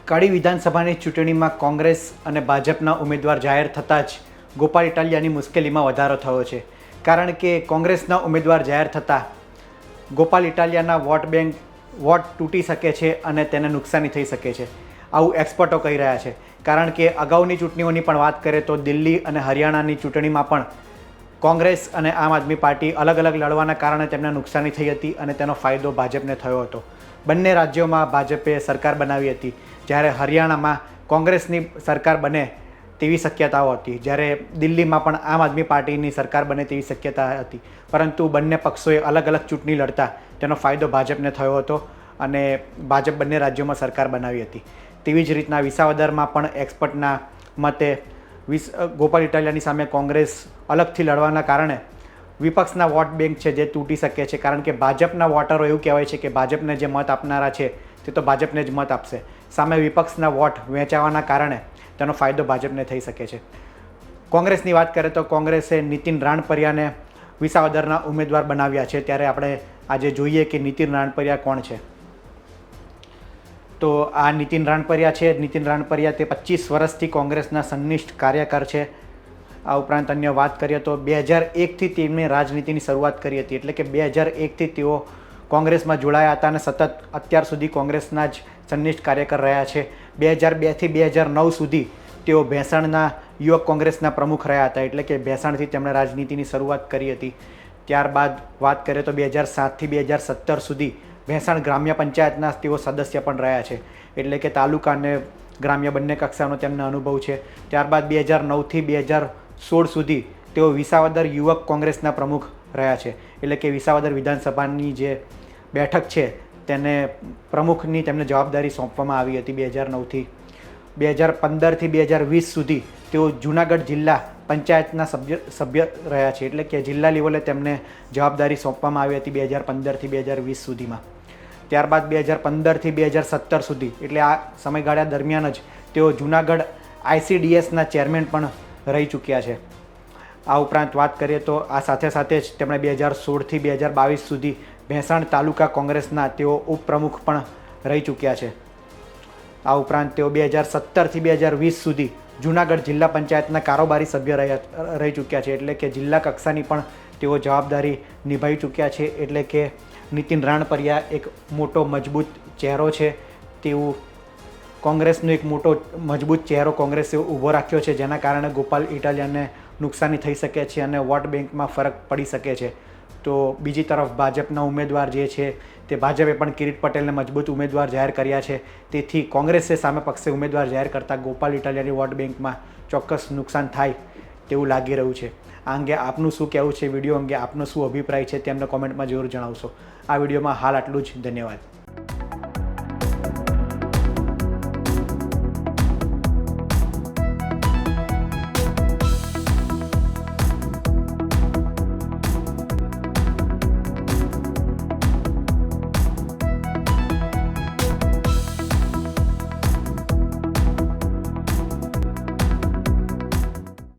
કડી વિધાનસભાની ચૂંટણીમાં કોંગ્રેસ અને ભાજપના ઉમેદવાર જાહેર થતાં જ ગોપાલ ઇટાલિયાની મુશ્કેલીમાં વધારો થયો છે. કારણ કે કોંગ્રેસના ઉમેદવાર જાહેર થતાં ગોપાલ ઇટાલિયાના વોટ તૂટી શકે છે અને તેને નુકસાની થઈ શકે છે, આવું એક્સપર્ટો કહી રહ્યા છે. કારણ કે અગાઉની ચૂંટણીઓની પણ વાત કરીએ તો દિલ્હી અને હરિયાણાની ચૂંટણીમાં પણ કોંગ્રેસ અને આમ આદમી પાર્ટી અલગ અલગ લડવાના કારણે તેમને નુકસાની થઈ હતી અને તેનો ફાયદો ભાજપને થયો હતો. બંને રાજ્યોમાં ભાજપે સરકાર બનાવી હતી, જ્યારે હરિયાણામાં કોંગ્રેસની સરકાર બને તેવી શક્યતાઓ હતી, જ્યારે દિલ્હીમાં પણ આમ આદમી પાર્ટીની સરકાર બને તેવી શક્યતા હતી. પરંતુ બંને પક્ષોએ અલગ અલગ ચૂંટણી લડતા તેનો ફાયદો ભાજપને થયો હતો અને ભાજપ બંને રાજ્યોમાં સરકાર બનાવી હતી. તેવી જ રીતના વિસાવદરમાં પણ એક્સપર્ટના મતે ગોપાલ ઇટાલિયાની સામે કોંગ્રેસ અલગથી લડવાના કારણે વિપક્ષના વોટ બેંક છે જે તૂટી શકે છે. કારણ કે ભાજપના વોટરો એવું કહેવાય છે કે ભાજપને જે મત આપનારા છે તે તો ભાજપને જ મત આપશે, સામે વિપક્ષના વોટ વહેંચાવાના કારણે તેનો ફાયદો ભાજપને થઈ શકે છે. કોંગ્રેસની વાત કરીએ તો કોંગ્રેસે નીતિન રાણપરિયાને વિસાવદરના ઉમેદવાર બનાવ્યા છે. ત્યારે આપણે આજે જોઈએ કે નીતિન રાણપરિયા કોણ છે. તો આ નીતિન રાણપરિયા છે. નીતિન રાણપરિયા તે 25 વર્ષથી કોંગ્રેસના સંનિષ્ઠ કાર્યકર છે. આ ઉપરાંત અન્ય વાત કરીએ તો 2001થી તેમણે રાજનીતિની શરૂઆત કરી હતી, એટલે કે 2001થી તેઓ કોંગ્રેસમાં જોડાયા હતા અને સતત અત્યાર સુધી કોંગ્રેસના જ સંનિષ્ઠ કાર્યકર રહ્યા છે. 2002થી 2009 સુધી તેઓ ભેંસણના યુવક કોંગ્રેસના પ્રમુખ રહ્યા હતા, એટલે કે ભેંસણથી તેમણે રાજનીતિની શરૂઆત કરી હતી. ત્યારબાદ વાત કરીએ તો 2007થી 2017 સુધી ભેંસણ ગ્રામ્ય પંચાયતના તેઓ સદસ્ય પણ રહ્યા છે, એટલે કે તાલુકા અને ગ્રામ્ય બંને કક્ષાનો તેમને અનુભવ છે. ત્યારબાદ 2009થી 2016 સુધી તેઓ વિસાવદર યુવક કોંગ્રેસના પ્રમુખ રહ્યા છે, એટલે કે વિસાવદર વિધાનસભાની જે બેઠક છે તેને પ્રમુખની તેમને જવાબદારી સોંપવામાં આવી હતી 2009થી. 2015થી 2020 સુધી તેઓ જૂનાગઢ જિલ્લા પંચાયતના સભ્ય રહ્યા છે, એટલે કે જિલ્લા લેવલે તેમને જવાબદારી સોંપવામાં આવી હતી 2015થી 2020 સુધીમાં. ત્યારબાદ 2015થી 2017 સુધી, એટલે આ સમયગાળા દરમિયાન જ તેઓ જૂનાગઢ ICDSના ચેરમેન પણ રહી ચૂક્યા છે. આ ઉપરાંત વાત કરીએ તો આ સાથે સાથે જ તેમણે 2016થી 2022 સુધી ભેંસણ તાલુકા કોંગ્રેસના તેઓ ઉપપ્રમુખ પણ રહી ચૂક્યા છે. આ ઉપરાંત તેઓ 2017થી 2020 સુધી જૂનાગઢ જિલ્લા પંચાયતના કારોબારી સભ્ય રહી ચૂક્યા છે, એટલે કે જિલ્લા કક્ષાની પણ તેઓ જવાબદારી નિભાવી ચૂક્યા છે. એટલે કે નીતિન રાણપરિયા એક મોટો મજબૂત ચહેરો છે, તેવું કોંગ્રેસનો એક મોટો મજબૂત ચહેરો કોંગ્રેસે ઊભો રાખ્યો છે, જેના કારણે ગોપાલ ઇટાલિયાને નુકસાની થઈ શકે છે અને વોટ બેંકમાં ફરક પડી શકે છે. તો બીજી તરફ ભાજપના ઉમેદવાર જે છે તે ભાજપે પણ કિરીટ પટેલને મજબૂત ઉમેદવાર જાહેર કર્યા છે. તેથી કોંગ્રેસે સામે પક્ષે ઉમેદવાર જાહેર કરતાં ગોપાલ ઇટાલિયાની વોટ બેંકમાં ચોક્કસ નુકસાન થાય તેવું લાગી રહ્યું છે. આ અંગે આપનું શું કહેવું છે, વિડીયો અંગે આપનો શું અભિપ્રાય છે તે અમને કોમેન્ટમાં જરૂર જણાવશો. આ વિડીયોમાં હાલ આટલું જ. ધન્યવાદ.